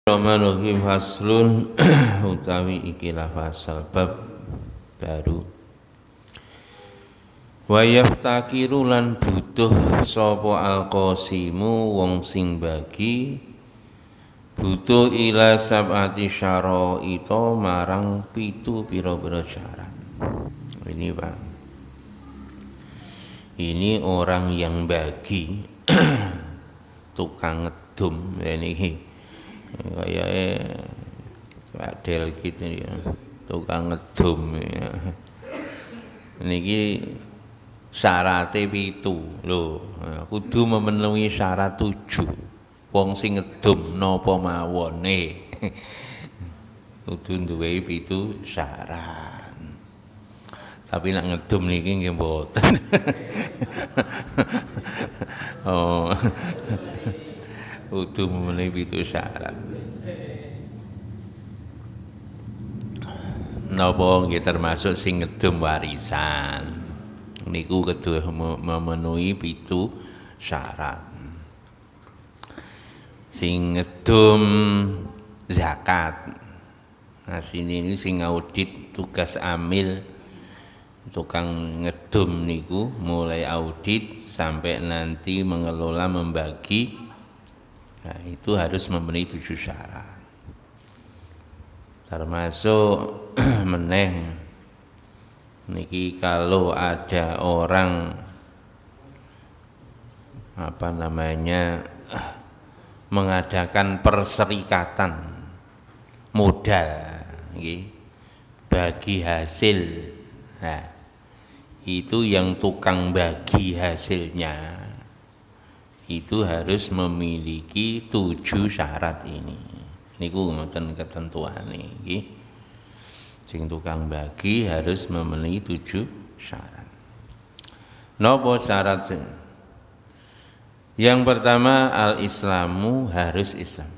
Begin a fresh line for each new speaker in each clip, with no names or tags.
Bismillahirrahmanirrahim. Faslun utawi ikilah fasal bab baru. Wa yaftakiru lan butuh sapa al-qasimu wong sing bagi butuh ila sab'ati syaraita marang 7 pira-pira syarat. Ini Pak. Ini orang yang bagi tukang ngedum ini. Kayak adel gitu ya, tukang ngedum ya. Niki syarate 7 lho, kudu memenuhi syarat 7. Wong sing ngedum napa mawone kudu duwe 7 syarat. Tapi nek ngedum niki nggih mboten. Oh. Kudu memenuhi 7 syarat. Napa nggih termasuk sing ngedum warisan. Niku kudu memenuhi 7 syarat. Sing ngedum zakat. Nah sini ini sing audit tugas amil tukang ngedum niku mulai audit sampai nanti mengelola membagi. Nah, itu harus memenuhi 7 syarat. Termasuk meneh niki kalau ada orang mengadakan perserikatan modal nggih bagi hasil. Nah, itu yang tukang bagi hasilnya itu harus memiliki 7 syarat ini. Niku ngoten ketentuane nggih. Sing tukang bagi harus memenuhi 7 syarat. Napa syarat? Yang pertama al-islamu harus Islam.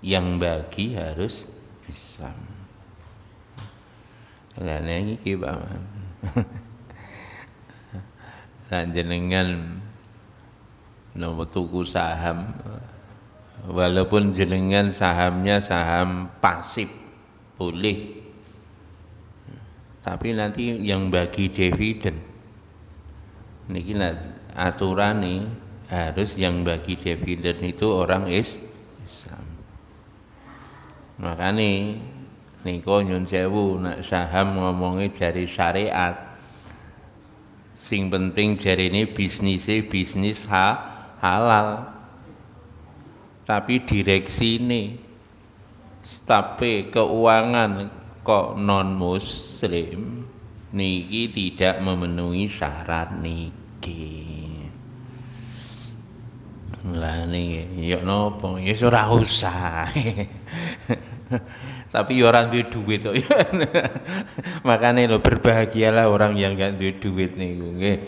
Yang bagi harus Islam. Lah niki Pak. Lah jenengan nomor tuku saham walaupun jenengan sahamnya saham pasif boleh, tapi nanti yang bagi dividen niki aturan nih harus yang bagi dividen itu orang Islam. Makanya niko nyun sewu nak saham ngomongnya jari syariat, sing penting jari ini bisnisnya bisnis halal, tapi direksi ini staf keuangan kok non muslim niki tidak memenuhi syarat niki. Lah niki ya napa ya ora usah. Tapi orang duwe duit kok. Makane lho berbahagialah orang yang enggak duwe duit niku nggih.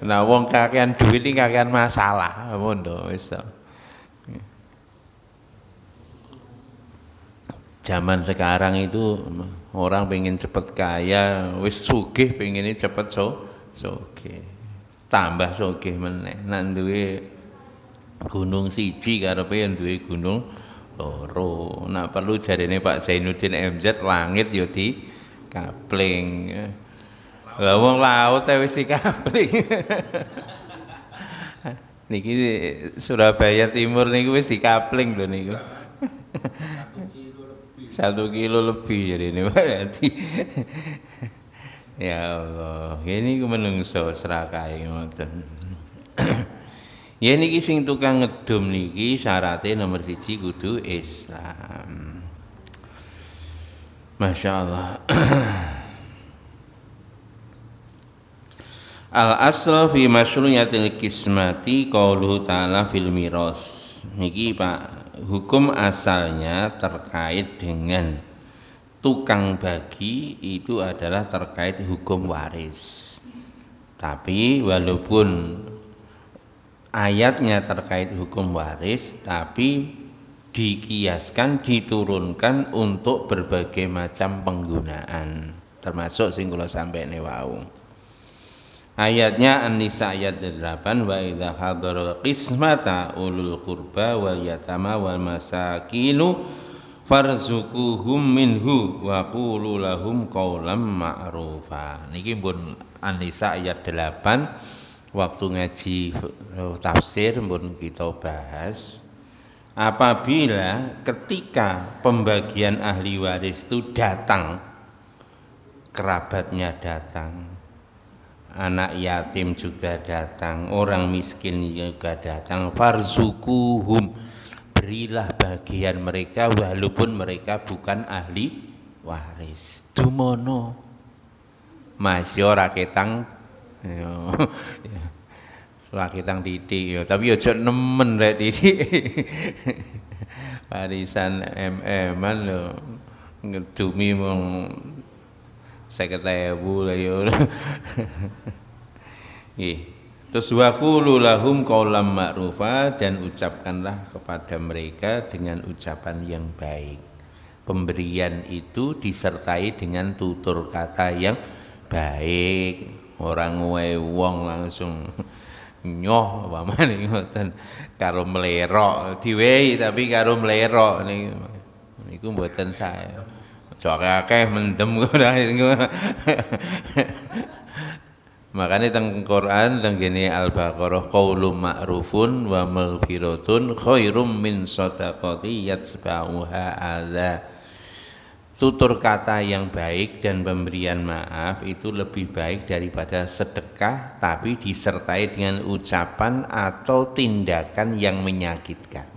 Nah wong kakean duit iki kakean masalah, mondo wis to. Zaman sekarang itu orang pengen cepet kaya, wis sugih pengennya cepet sugih. Tambah sugih meneh. Nek duwe gunung siji karepe yen duwe gunung loro. Nek perlu jarene Pak Zainuddin MZ langit ya di kapling. Lah wong laut wis dikapling. Niki Surabaya Timur niku wis dikapling lho niku. 1 kilo lebih jadi ini Pak. Ya Allah, ini menungso serakai ngoten. Ya niki sing tukang ngedum niki syaratnya nomor 1 kudu Islam. Masya Allah. Al-asl fi masyru'iyatil qismati qauluhu ta'ala fil miras. Niki Pak, hukum asalnya terkait dengan tukang bagi itu adalah terkait hukum waris. Tapi walaupun ayatnya terkait hukum waris, tapi dikiaskan, diturunkan untuk berbagai macam penggunaan, termasuk sing kula sampene wau. Ayatnya An-Nisa ayat 8, wa idza hadaral qismata ulul qurba wal yatama wal masakinu farzuquhum minhu wa qulu lahum qaulam ma'rufa. Niki pun An-Nisa ayat 8 waktu ngaji tafsir pun kita bahas. Apabila ketika pembagian ahli waris itu datang, kerabatnya datang, anak yatim juga datang, orang miskin juga datang, farzuquhum, berilah bagian mereka walaupun mereka bukan ahli waris. Dumono masih ora ketang rakitang titik ya, tapi aja nemen rek titik. Warisan MM-an lho ngedumi mong 50.000 lah ya. Nggih. Terus waqulu lahum qaulam ma'rufa, dan ucapkanlah kepada mereka dengan ucapan yang baik. Pemberian itu disertai dengan tutur kata yang baik. Orang wong langsung nyoh pamane ngoten karo melerok diwehi, tapi karo melerok niku mboten sae. Aja akeh mendem makanya teng Quran teng gene Al-Baqarah qaulun ma'rufun wa maghfiratun khairum min shadaqati yatsba'uha adza. Tutur kata yang baik dan pemberian maaf itu lebih baik daripada sedekah tapi disertai dengan ucapan atau tindakan yang menyakitkan.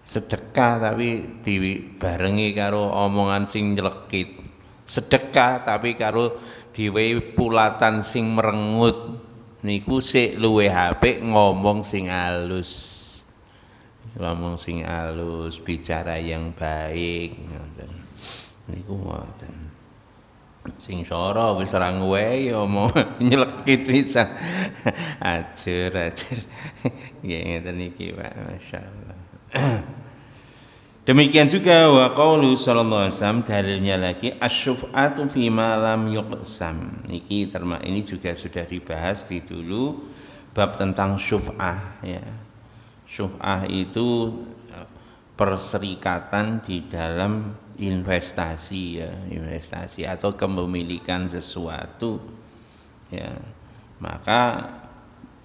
Sedekah tapi dibarengi karo omongan sing nyelekit. Sedekah tapi karo diwehi pulatan sing merengut. Niku sik luwih apik ngomong sing halus. Ngomong sing halus, bicara yang baik ngoten. Niku ngoten. Sing sora wis ora ngwehi omong nyelekit pisan. Ajur. Nggih ngeten iki Pak, masyaallah. Demikian juga wa qaulu sallallahu alaihi wasallam, dalilnya lagi asyuf'atu fi ma lam yuqsam. Ini juga sudah dibahas di dulu bab tentang syuf'ah ya. Syuf'ah itu perserikatan di dalam investasi ya, investasi atau kepemilikan sesuatu ya. Maka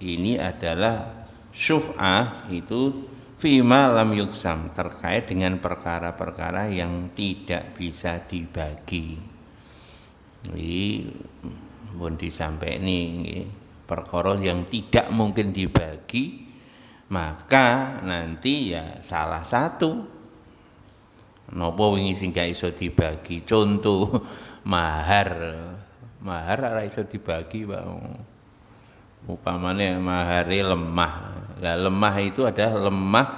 ini adalah syuf'ah itu fima lam yuksam, terkait dengan perkara-perkara yang tidak bisa dibagi. Ini pun disampaikan ini perkara yang tidak mungkin dibagi, maka nanti ya salah satu. Napa wingi sing gak iso dibagi? Contoh mahar ora iso dibagi, Pak. Upamane mahare lemah. Lah lemah itu adalah lemah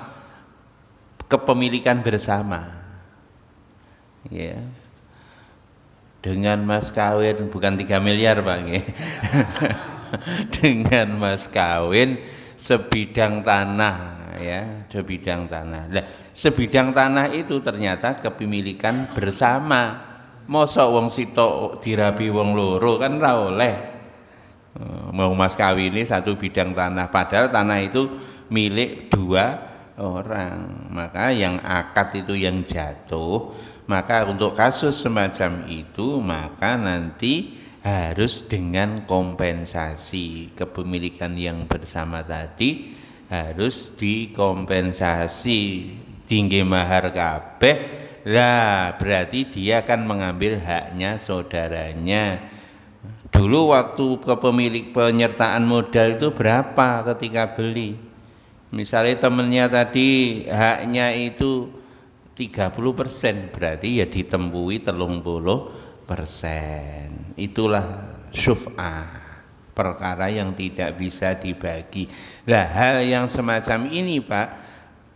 kepemilikan bersama. Ya. Dengan mas kawin bukan 3 miliar, Pak nggih. Dengan mas kawin sebidang tanah ya, sebidang tanah. Lah, sebidang tanah itu ternyata kepemilikan bersama. Mosok wong sitok dirabi wong loro kan ora oleh. Mau mas kawin ini satu bidang tanah, padahal tanah itu milik 2 orang. Maka yang akad itu yang jatuh, maka untuk kasus semacam itu maka nanti harus dengan kompensasi. Kepemilikan yang bersama tadi harus dikompensasi, tinggi mahar kabeh. Lah berarti dia akan mengambil haknya saudaranya. Dulu waktu kepemilik penyertaan modal itu berapa ketika beli? Misalnya temennya tadi haknya itu 30%, berarti ya ditembui 30%. Itulah syuf'ah, perkara yang tidak bisa dibagi. Nah, hal yang semacam ini Pak,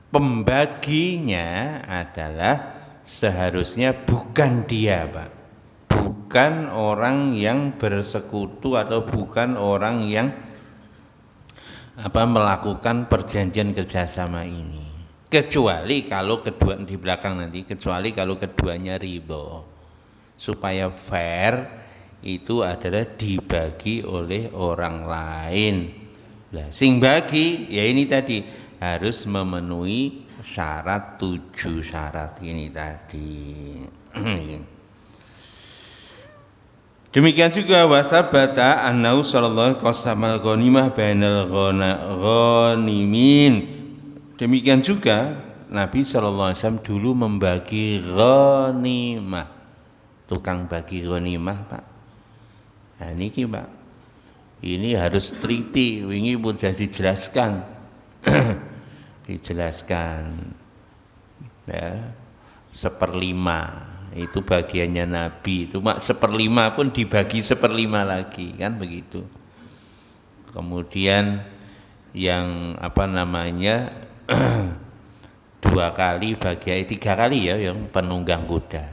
pembaginya adalah seharusnya bukan dia Pak, bukan orang yang bersekutu atau bukan orang yang melakukan perjanjian kerjasama ini. Kecuali kalau kedua di belakang nanti, kecuali kalau keduanya ridho, supaya fair itu adalah dibagi oleh orang lain. Lah, sing bagi ya ini tadi harus memenuhi syarat 7 syarat ini tadi. Demikian juga wasabata annau sallallahu qasamal ghanimah bainal ghanimin. Demikian juga Nabi sallallahu alaihi wasallam dulu membagi ghanimah. Tukang bagi ghanimah, Pak. Nah niki, Pak. Ini harus teliti, wingi mudah dijelaskan. Dijelaskan. Ya. 1/5 itu bagiannya Nabi, itu mak 1/5 pun dibagi 1/5 lagi, kan begitu. Kemudian yang apa namanya 2 kali bagian 3 kali ya yang penunggang kuda.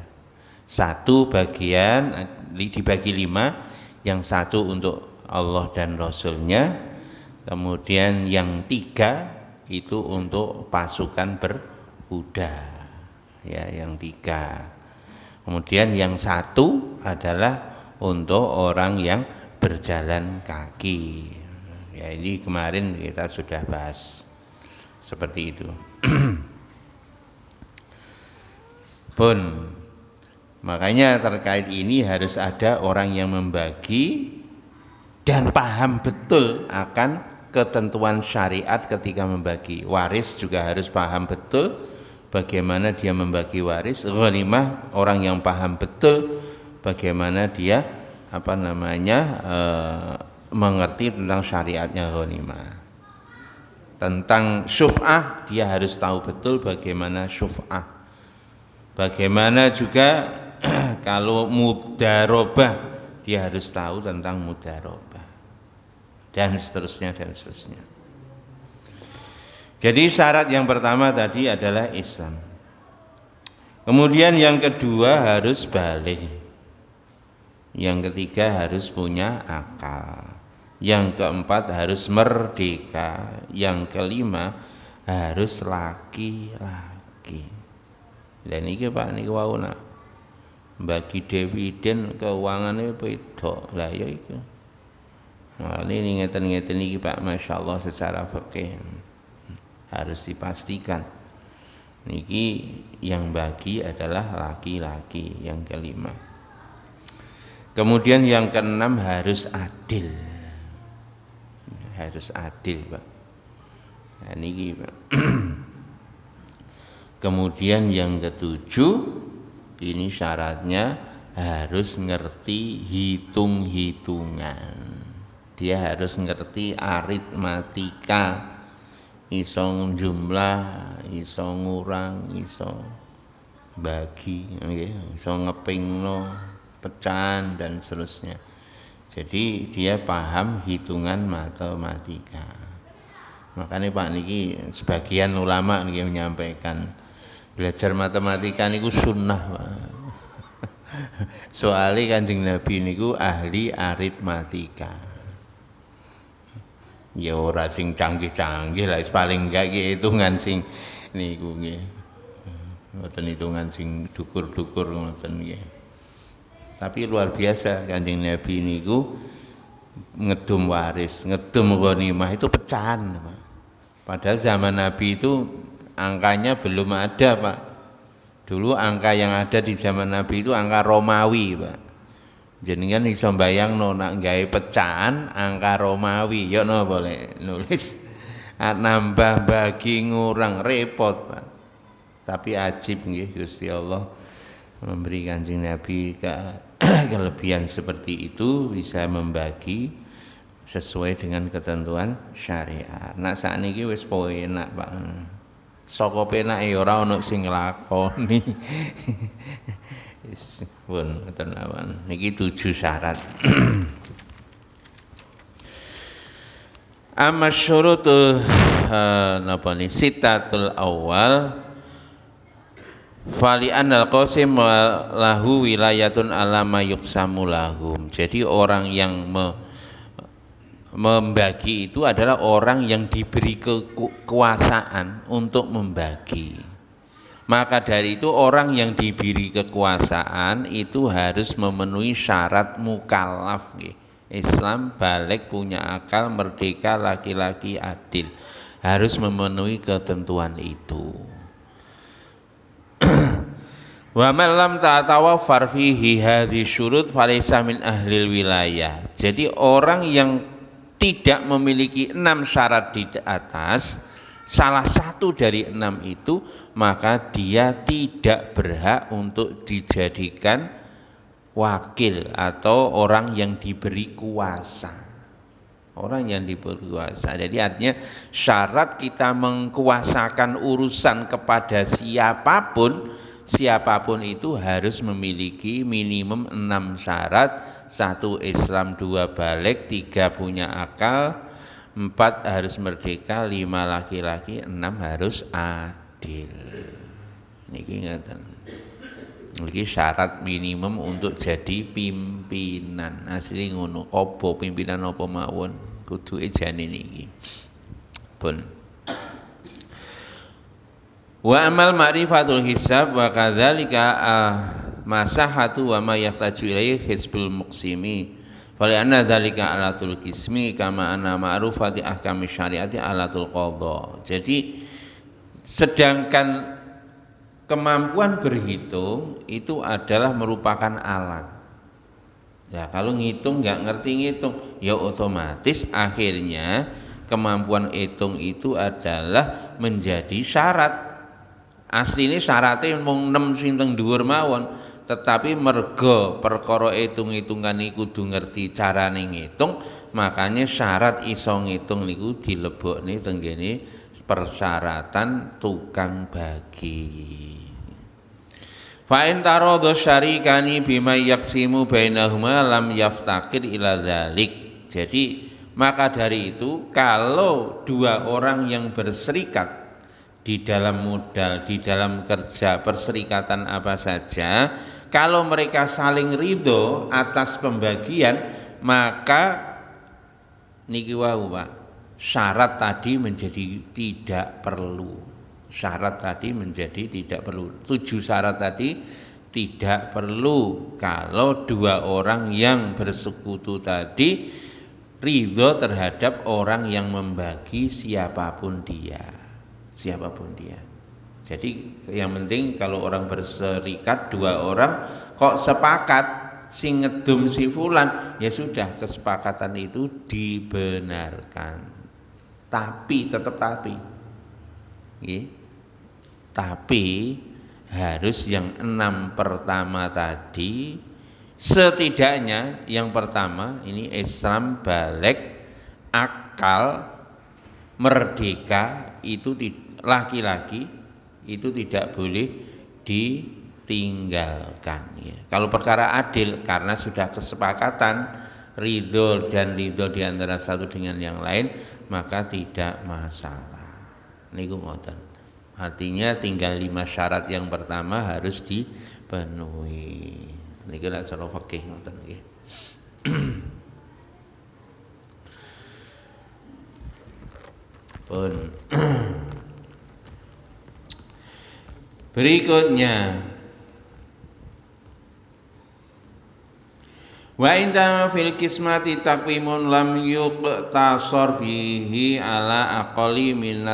1 bagian dibagi 5, yang 1 untuk Allah dan Rasulnya, kemudian yang 3 itu untuk pasukan berkuda, ya yang 3. Kemudian yang 1 adalah untuk orang yang berjalan kaki. Ya ini kemarin kita sudah bahas seperti itu. Pun makanya terkait ini harus ada orang yang membagi dan paham betul akan ketentuan syariat ketika membagi. Waris juga harus paham betul bagaimana dia membagi waris. Ghanimah orang yang paham betul bagaimana dia apa namanya mengerti tentang syariatnya ghanimah. Tentang syuf'ah dia harus tahu betul bagaimana syuf'ah. Bagaimana juga kalau mudarobah dia harus tahu tentang mudarobah. Dan seterusnya dan seterusnya. Jadi syarat yang pertama tadi adalah Islam. Kemudian yang kedua harus baligh. Yang ketiga harus punya akal. Yang keempat harus merdeka. Yang kelima harus laki-laki. Dan ini Pak niki wau nak bagi dividen keuangannya beda. Lah ya iku. Nah, ini ngeten-ngeten iki Pak, Masya Allah secara fikih harus dipastikan. Niki yang bagi adalah laki-laki yang kelima. Kemudian yang keenam harus adil. Harus adil, Pak. Nah, niki Pak. Kemudian yang ketujuh ini syaratnya harus ngerti hitung-hitungan. Dia harus ngerti aritmatika. Iso jumlah, iso ngurang, iso bagi, iso ngepingno, pecahan dan seterusnya. Jadi dia paham hitungan matematika. Makanya Pak niki sebagian ulama niki menyampaikan belajar matematika niku sunnah, Pak. Soalnya Kanjeng Nabi niku ahli aritmatika. Ya ora sing canggih-canggih lah, paling enggak hitungan sing niku nggih. Mboten hitungan sing dukur-dukur ngoten nggih. Tapi luar biasa Kanjeng Nabi niku ngedum waris, ngedum ghanimah itu pecahan, Pak. Padahal zaman Nabi itu angkanya belum ada, Pak. Dulu angka yang ada di zaman Nabi itu angka Romawi, Pak. Jenengan iso mbayangno nak gawe pecahan angka Romawi, ya no boleh nulis. Nambah bagi ngurang repot, Pak. Tapi ajib nggih Gusti Allah memberi Kanjeng Nabi kelebihan seperti itu, bisa membagi sesuai dengan ketentuan syariat. Nak sakniki wis enak, Pak. Saka penake ora ono sing nglakoni. Pun ngoten mawon. Niki 7 syarat. Amma syurutu napa ni sitatul awal fali anal qasim lahu wilayatun alama yuksamu lahum. Jadi orang yang membagi itu adalah orang yang diberi kekuasaan untuk membagi. Maka dari itu orang yang diberi kekuasaan itu harus memenuhi syarat mukallaf. Islam balik, punya akal, merdeka, laki-laki adil. harus memenuhi ketentuan itu. Wa man lam ta'tawaffar fihi hadhi syurut falaysa min ahlil wilayah. Jadi orang yang tidak memiliki 6 syarat di atas, salah satu dari 6 itu, maka dia tidak berhak untuk dijadikan wakil atau orang yang diberi kuasa. Orang yang diberi kuasa. Jadi artinya syarat kita mengkuasakan urusan kepada siapapun itu harus memiliki minimum 6 syarat. 1 Islam, 2 balik, 3 punya akal, 4 harus merdeka, 5 laki-laki, 6 harus adil. Niki ngeten. Niki syarat minimum untuk jadi pimpinan. Asli ngono. Apa pimpinan apa mawon kudu ejane niki. Pun. Wa amal ma'rifatul hisab wa kadzalika masahatu wa ma yahtaju ilaihi hizbul muqsimi. Fali anna dzalika alatul qismi kama anna ma'rufati ahkami syariati alatul qadha. Jadi sedangkan kemampuan berhitung itu adalah merupakan alat. Ya, kalau ngitung nggak ngerti ngitung, ya otomatis akhirnya kemampuan hitung itu adalah menjadi syarat. Asli ini syaratnya mung 6 sing teng dhuwur mawon, tetapi mergo perkara hitung-hitungan niku kudu ngerti carane ngitung, makanya syarat iso ngitung niku dilebokne teng ngene persyaratan tukang bagi. Fa in taradha syarikani bima yaqsimu bainahuma lam yaftaqir ila dzalik. Jadi maka dari itu kalau 2 orang yang berserikat di dalam modal, di dalam kerja, perserikatan apa saja, kalau mereka saling ridho atas pembagian, maka niki wau Pak, syarat tadi menjadi tidak perlu. Syarat tadi menjadi tidak perlu. 7 syarat tadi tidak perlu kalau 2 orang yang bersekutu tadi ridho terhadap orang yang membagi siapapun dia. Jadi yang penting kalau orang berserikat 2 orang kok sepakat sing ngedum si fulan, ya sudah kesepakatan itu dibenarkan. Tapi tetap tapi harus yang 6 pertama tadi, setidaknya yang pertama ini Islam, balik, akal, merdeka, itu laki-laki itu tidak boleh ditinggalkan ya. Kalau perkara adil karena sudah kesepakatan ridho dan ridho di antara satu dengan yang lain, maka tidak masalah. Niku ngoten. Artinya tinggal 5 syarat yang pertama harus dipenuhi. Niku nek cara fikih ngoten nggih. Pun berikutnya wa inda fil kismati taqwimun lam yuqtasar bihi ala aqali min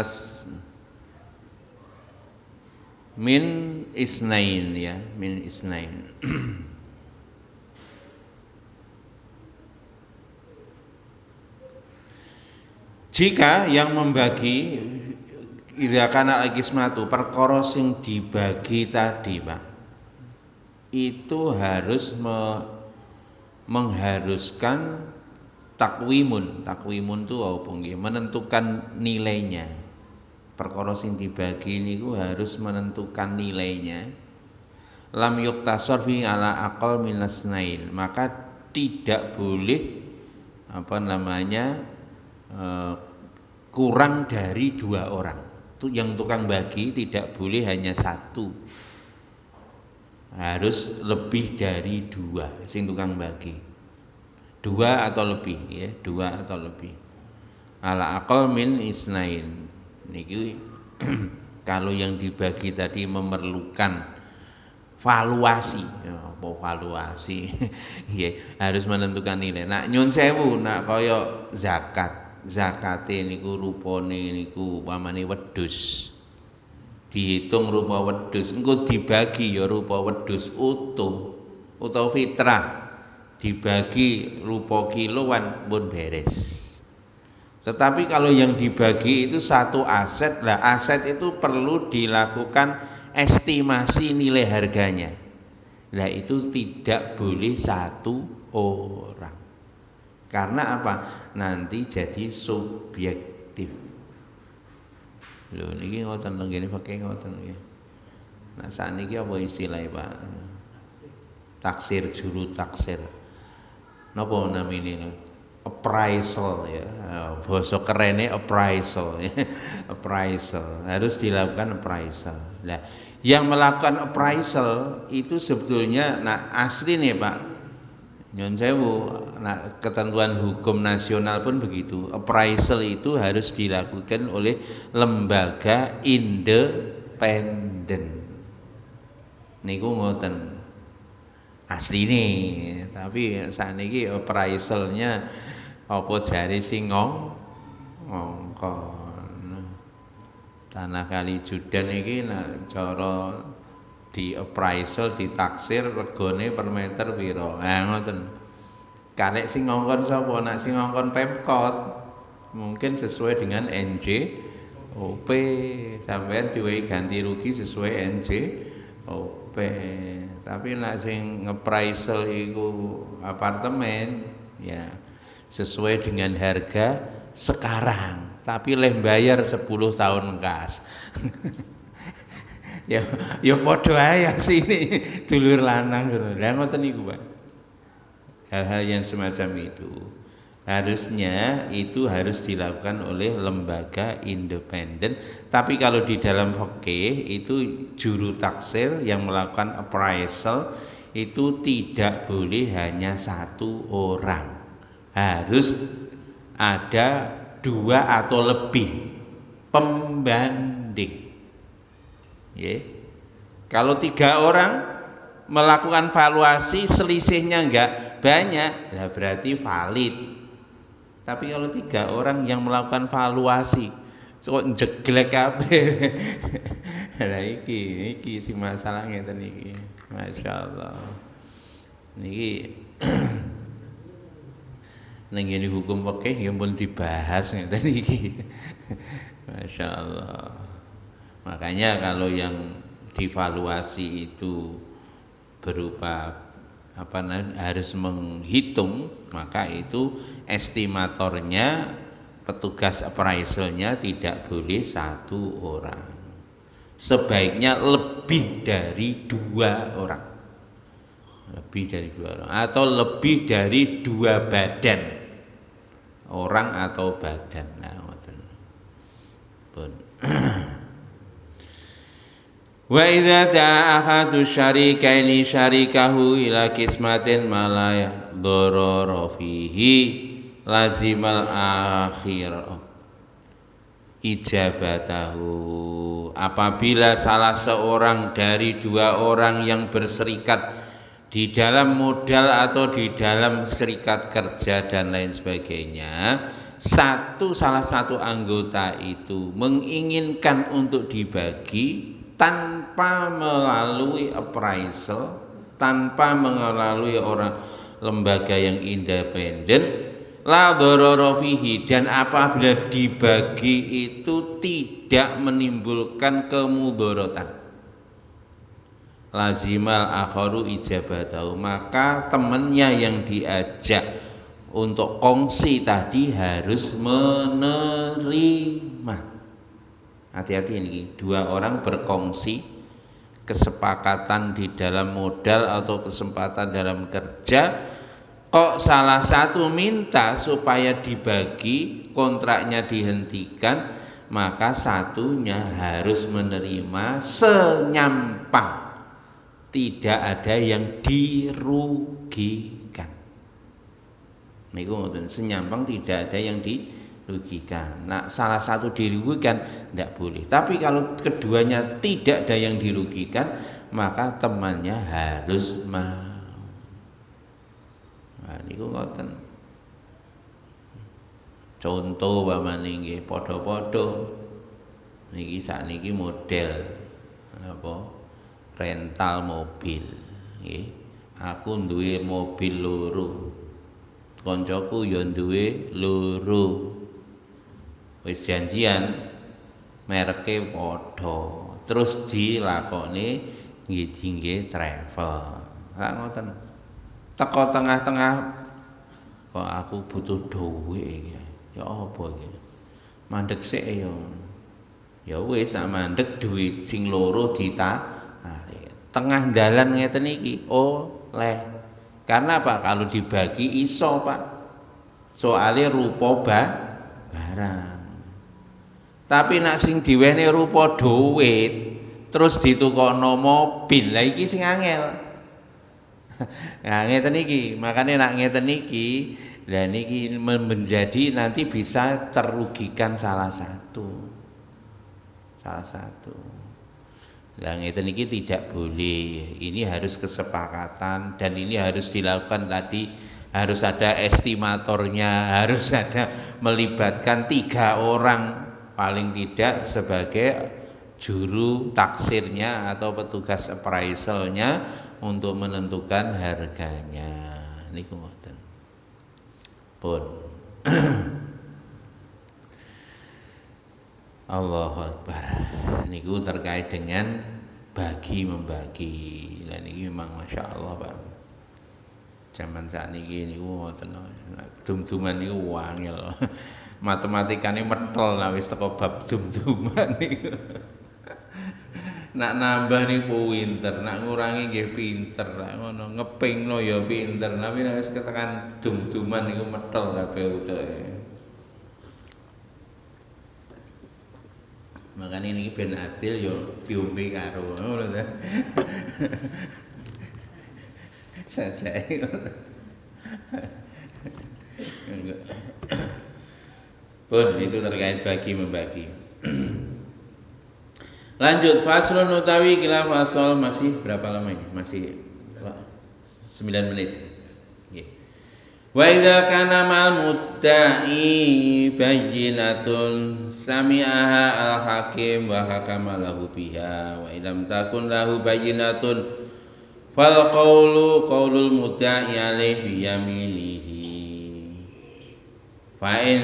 isnain ya, min isnain. Jika yang membagi idza kana al-qismatu perkara sing dibagi tadi, Pak, itu harus mengharuskan takwimun. Takwimun itu apa nggih? Menentukan nilainya. Perkara sing dibagi niku harus menentukan nilainya. Lam yuktasar fi ala aqal minasnain. Maka tidak boleh kurang dari 2 orang. Yang tukang bagi tidak boleh hanya 1, harus lebih dari 2 sing tukang bagi, 2 atau lebih ya, 2 atau lebih. Ala aqal min isnain niki kalau yang dibagi tadi memerlukan valuasi ya, apa valuasi ya, harus menentukan nilai. Nak nyun sewu nak kaya zakat zakate niku rupane niku umpamane wedhus. Dihitung rupa wedhus, engko dibagi ya rupa wedhus utuh utawa fitrah dibagi rupa kiloan pun beres. Tetapi kalau yang dibagi itu satu aset, lah aset itu perlu dilakukan estimasi nilai harganya. Lah itu tidak boleh satu orang. Karena apa? Nanti jadi subjektif. Lho niki ngoten lho ngene pakai ngoten nggih. Nah sakniki apa istilahnya Pak? Taksir, juru taksir. Napa namine? Appraisal ya. Bahasa kerene appraisal. Appraisal. Harus dilakukan appraisal. Nah, yang melakukan appraisal itu sebetulnya asli nih Pak. Nyon sewu, ketentuan hukum nasional pun begitu. Appraisal itu harus dilakukan oleh lembaga independen. Niku ngoten. Asli nih, tapi sakniki appraisalnya apa jari sing ngongkon. Tanah Kalijudan iki cara di appraisal ditaksir regane per meter pira. Ngoten. Karek sing ngongkon sapa? Nek sing ngongkon Pemkot mungkin sesuai dengan NJOP. Sampeyan diwehi ganti rugi sesuai NJOP. Tapi nek sing ngepraisal iku apartemen ya sesuai dengan harga sekarang, tapi leh bayar 10 tahun kas. ya padha ae sini dulur lanang ngono. Lah ngoten niku, Pak. Hal-hal yang semacam itu harusnya itu harus dilakukan oleh lembaga independen. Tapi kalau di dalam fikih itu juru taksir yang melakukan appraisal itu tidak boleh hanya satu orang. Harus ada 2 atau lebih pembanding. Kalau 3 orang melakukan valuasi selisihnya enggak banyak, lah berarti valid. Tapi kalau 3 orang yang melakukan valuasi kok jeglek kabeh. Lah iki si masalah ngeten iki. Masyaallah. Niki ning ngene hukum fikih nggih pun dibahas ngeten iki. Masyaallah. Makanya kalau yang divaluasi itu berupa harus menghitung, maka itu estimatornya, petugas appraisalnya tidak boleh 1 orang. Sebaiknya lebih dari 2 orang. Lebih dari 2 orang atau lebih dari 2 badan. Orang atau badan. Nah, ngoten. Pun wa idza ta'a ahadu syarikaini syarikahu ila qismatin malaya darara fihi lazimal akhir ijabatahu. Apabila salah seorang dari 2 orang yang berserikat di dalam modal atau di dalam serikat kerja dan lain sebagainya, salah satu anggota itu menginginkan untuk dibagi tanpa melalui appraisal, tanpa melalui lembaga yang independen, la dharara fihi, dan apabila dibagi itu tidak menimbulkan kemudaratan, lazimal akharu ijabatahu, maka temannya yang diajak untuk kongsi tadi harus menerima. Hati-hati ini, 2 orang berkongsi kesepakatan di dalam modal atau kesempatan dalam kerja, kok salah satu minta supaya dibagi, kontraknya dihentikan, maka satunya harus menerima senyampang, tidak ada yang dirugikan. Niku ngoten, senyampang, tidak ada yang dirugikan. Nah, salah satu dirugikan tidak boleh. Tapi kalau keduanya tidak ada yang dirugikan, maka temannya harus mau. Nah, niku ngoten. Contoh pamane nggih padha-padha niki sakniki model apa rental mobil nggih. Aku duwe mobil loro. Koncoku ya duwe loro. Wis janjian mereke padha. Terus dilakoni nggih travel. Lah ngoten. Teko tengah-tengah kok aku butuh duit iki. Ya apa iki? Mandek sik ya. Ya wis tak mandek duit sing loro ditarik. Tengah dalan ngeten iki. Oh, leh. Karena apa? Kalau dibagi iso, Pak. Soale rupa barang. Tapi nak sing diwene rupa duit terus ditukokno mobil. Lah iki sing angel. Nah, ngeten iki, makanya nak ngeten iki, lah niki menjadi nanti bisa terugikan salah satu. Salah satu. Lah ngeten iki tidak boleh. Ini harus kesepakatan dan ini harus dilakukan tadi harus ada estimatornya, harus ada melibatkan 3 orang paling tidak sebagai juru taksirnya atau petugas appraisalnya untuk menentukan harganya. Niku ngoten. Pun. Allahu Akbar. Niku terkait dengan bagi membagi. Lah niki memang Masya Allah, Pak. Zaman sakniki niku ngoten. Dum-duman niku wangil. Matematikane metol nek wis teko bab dum-duman niku. Nak nambah niku pinter, nak ngurangi nggih pinter, nak ngono ngepingno ya pinter, tapi nek wis ketekan dum-duman niku metol kabeh utuke. Makane niki ben adil ya diombe karo ngono ta. Sajae. Pun itu terkait bagi membagi. Lanjut faslun utawi kila fasol masih berapa lama ini? Masih 9 menit. Nggih. Wa idza kana mal mudda'i bayyinatun sami'aha al-hakim wa hakama lahu biha wa illam takun lahu bayyinatun fal qawlu qaulul mudda'i alaihi bi yaminihi fa in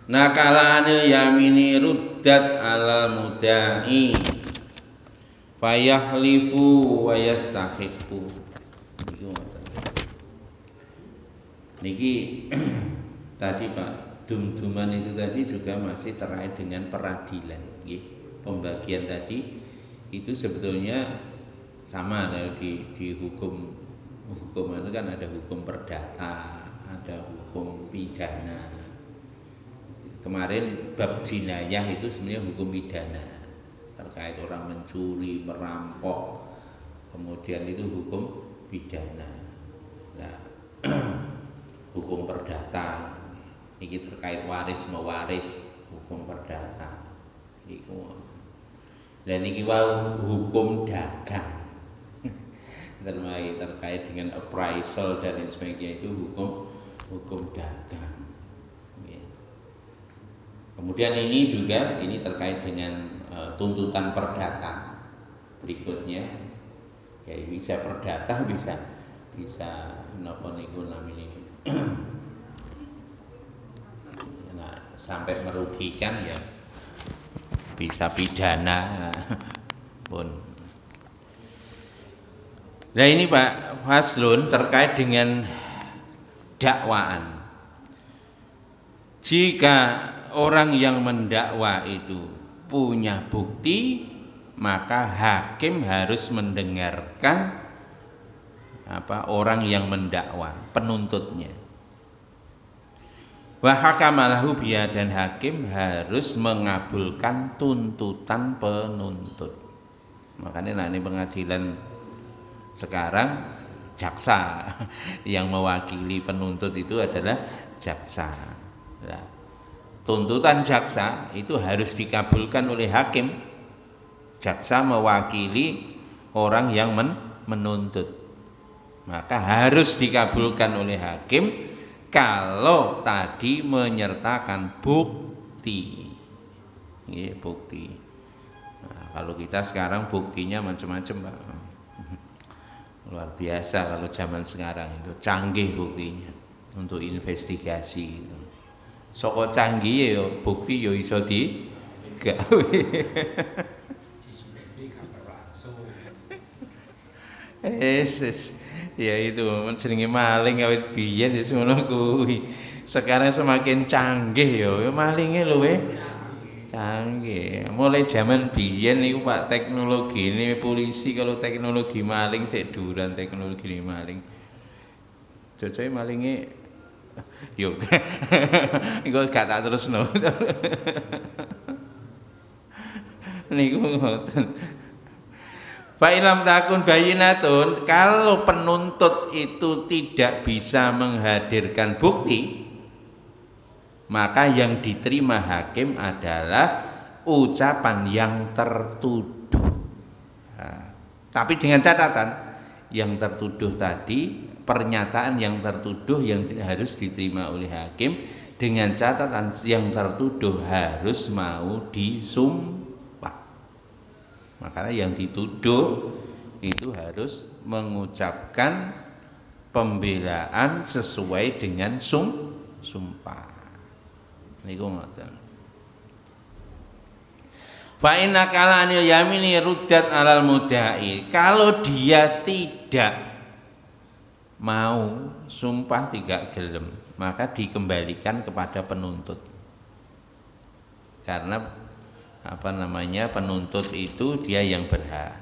nakala anil yamini ruddat alal mudda'i fayahlifu wa yastahiqu. Niki tadi Pak, dum-duman itu tadi juga masih terkait dengan peradilan. Pembagian tadi itu sebetulnya sama di hukum itu kan ada hukum perdata, ada hukum pidana. Kemarin bab jinayah itu sebenarnya hukum pidana terkait orang mencuri, merampok, kemudian itu hukum pidana. Nah, hukum perdata ini terkait waris mewaris, hukum perdata. Dan ini hukum dagang terkait dengan appraisal dan lain sebagainya itu hukum dagang. Kemudian ini juga terkait dengan tuntutan perdata berikutnya, ya bisa perdata bisa napa niku namine nah, sampai merugikan ya bisa pidana pun. Nah ini Pak Faslun terkait dengan dakwaan. Jika orang yang mendakwa itu punya bukti, maka hakim harus mendengarkan orang yang mendakwa, penuntutnya. Wa hakama lahu biha, dan hakim harus mengabulkan tuntutan penuntut. Makanya ini pengadilan sekarang jaksa yang mewakili penuntut itu adalah jaksa. Nah, tuntutan jaksa itu harus dikabulkan oleh hakim. Jaksa mewakili orang yang menuntut, maka harus dikabulkan oleh hakim kalau tadi menyertakan bukti. Nggih, bukti. Nah, kalau kita sekarang buktinya macam-macam, Pak. Luar biasa kalau zaman sekarang itu canggih buktinya untuk investigasi gitu. Soko canggih ya bukti ya iso digawe. Ya itu jenenge maling awit biyen wis ngono kuwi. Sekarang semakin canggih ya malinge luwih canggih. Mulai zaman biyen niku Pak teknologi ini polisi kalau teknologi maling sik duran teknologi maling. Jocoe malinge yo. Engko gak tak terusno. Niku ngoten. Fa'ilam takun bayinatun, kalau penuntut itu tidak bisa menghadirkan bukti, maka yang diterima hakim adalah ucapan yang tertuduh. Nah, tapi dengan catatan, yang tertuduh tadi, pernyataan yang tertuduh yang harus diterima oleh hakim, dengan catatan yang tertuduh harus mau disumpah. Makanya yang dituduh itu harus mengucapkan pembelaan sesuai dengan sumpah. Niku ngoten. Fa inna kala anil yamini ruddat alal mudda'i. Kalau dia tidak mau sumpah tidak gelem, maka dikembalikan kepada penuntut. Karena penuntut itu dia yang berhak.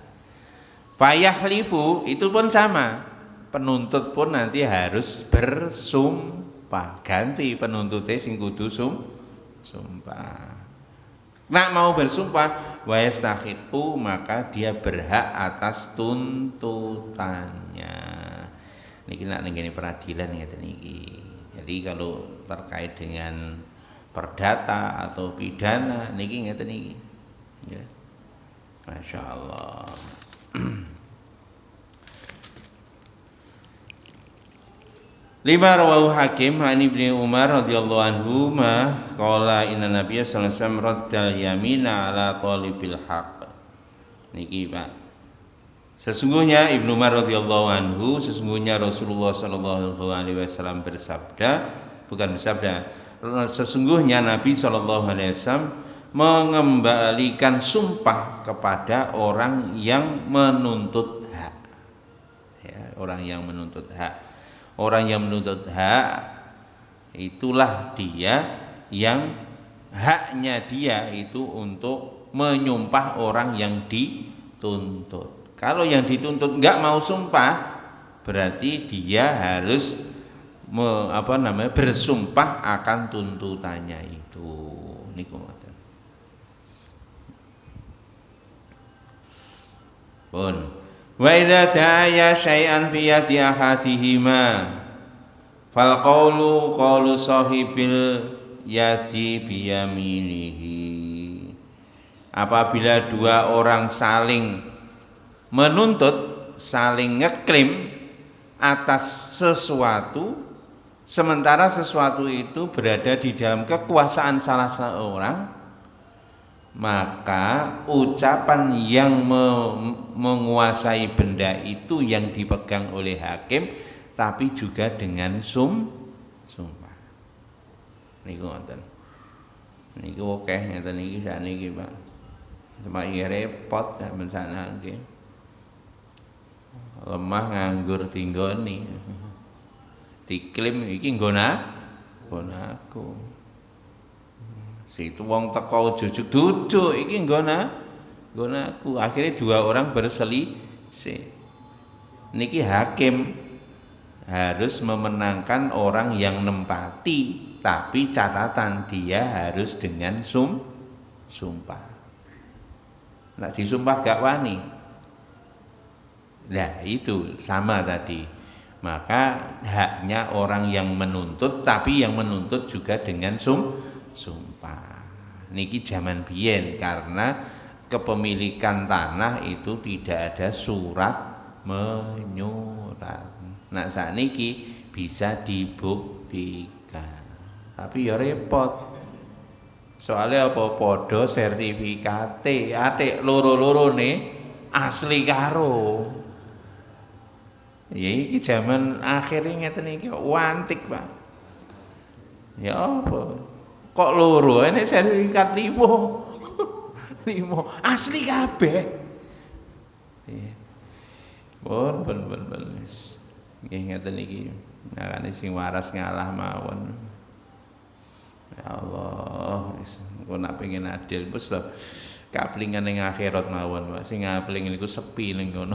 Fayahlifu itu pun sama. Penuntut pun nanti harus bersumpah. Ganti penuntutnya sing kudu sumpah. Nak mau bersumpah wa yastahiqu, maka dia berhak atas tuntutannya. Niki nak ngene peradilan ngeten niki. Jadi kalau terkait dengan perdata atau pidana niki ngeten niki. Ya. Masya Allah. Lima rawahu Hakim an Ibnu Umar radhiyallahu anhu ma qala inna nabiyya sallallahu alaihi wasallam raddal yamina ala talibil haq. Niki Pak. Sesungguhnya Ibnu Umar radhiyallahu anhu, sesungguhnya Rasulullah sallallahu alaihi wasallam sesungguhnya Nabi sallallahu alaihi wasallam mengembalikan sumpah kepada orang yang menuntut hak. Ya, orang yang menuntut hak. Orang yang menuntut hak itulah dia yang haknya dia itu untuk menyumpah orang yang dituntut. Kalau yang dituntut enggak mau sumpah, berarti dia harus bersumpah akan tuntutannya itu. Niku ngoten. Pun wa idza ta'aya syai'an fi yadi ahadihima fal qawlu qawlu sahibil yadi biyaminihi. Apabila dua orang saling menuntut, saling ngeklaim atas sesuatu, sementara sesuatu itu berada di dalam kekuasaan salah seorang, maka ucapan yang menguasai benda itu yang dipegang oleh hakim, tapi juga dengan sumpah. Niku ngoten. Niku akeh ngeten iki sakniki, Pak. Cuma iki repot ya mensana nggih. Lemah nganggur tinggoni. Diklaim iki nggon aku. Situ wong teko jujuk-jujuk iki nggon aku. Akhirnya dua orang berselisih. Niki hakim harus memenangkan orang yang nempati, tapi catatan dia harus dengan sumpah. Nek disumpah gak wani. Nah, itu sama tadi. Maka haknya orang yang menuntut, tapi yang menuntut juga dengan sumpah. Niki zaman biyen karena kepemilikan tanah itu tidak ada surat menyurat. Nah sakniki bisa dibuktikan. Tapi ya repot. Soalnya apa padha sertifikate, atik loro-lorone asli karo. Ya iki zaman akhir ngeten iki wantik, Pak. Ya apa? Kok loro ini sertifikat 5. 5 asli kabeh. Pun nggih ngeten iki. Nakane sing waras ngalah mawon. Ya Allah, engko nak pengen adil wis to. Kaplingan ning akhirat mawon, Pak. Sing ngapling niku sepi ning kono.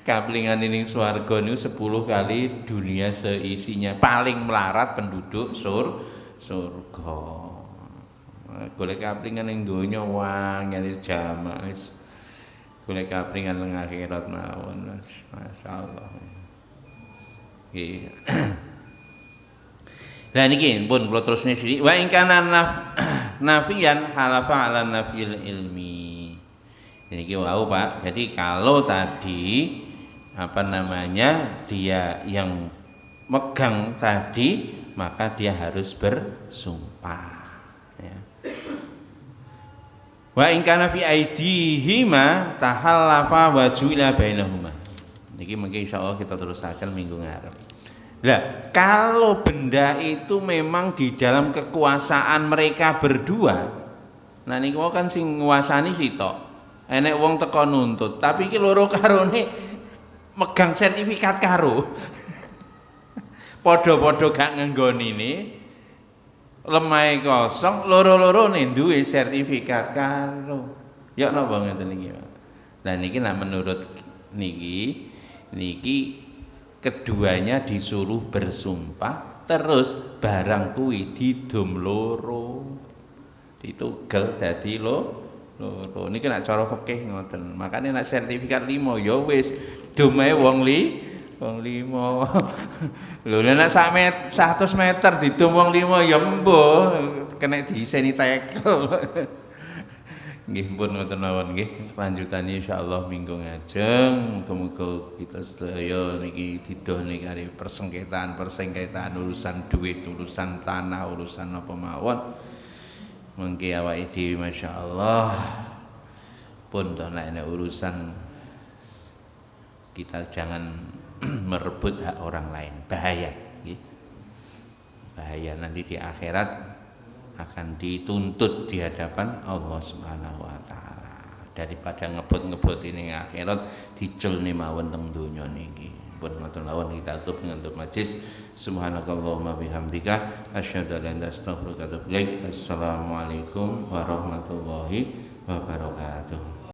Kaplingan ning swarga niku 10 kali dunia seisinya. Paling melarat penduduk surga. Golek kaplingan ning donya wangel jamak wis. Golek kaplingan ning akhirat mawon, masyaallah. Nggih. Lah niki pun kula terusne sithik wa in kana nafiyan halafa ala nafil ilmi. Niki wau Pak. Jadi kalau tadi apa namanya dia yang megang tadi maka dia harus bersumpah ya. Wa in kana fi aidihima tahallafa wa ju'ila bainahuma. Niki mengki insyaallah kita terusaken minggu ngarep. Lah, kalau benda itu memang di dalam kekuasaan mereka berdua. Nah niku kan sing nguasani sitok. Enek wong teko nuntut, tapi iki loro karone megang sertifikat karo. Padha-padha gak nganggonine. Lemahe kosong, loro-lorone duwe sertifikat karo. Ya napa ngeten iki, Pak. Lah niki nek menurut niki keduanya disuruh bersumpah terus barang kuwi didom loro ditugel dadi loro niki nek cara fikih ngoten makane nek sertifikat 5 ya wis domae wong 5 lho nek 100 meter didom wong 5 ya mbuh kena diseni tekel. Nggih pun ngoten mawon nggih lanjutane insyaallah minggu ngajeng muga-muga kita sedaya niki didhone kali persengketaan urusan duit urusan tanah urusan apa mawon mengki awake dhewe masyaallah pun to nek urusan kita jangan merebut hak orang lain bahaya nggih bahaya nanti di akhirat akan dituntut di hadapan Allah Subhanahu wa taala. Daripada ngebut-ngebut ini akhirat diculne mawon teng donya niki. Pun matur nuwun kita tutup ngantuk majlis. Subhanakallahumma bihamdika asyhadu an la ilaha illa anta astaghfiruka wa atubu ilaik. Assalamualaikum warahmatullahi wabarakatuh.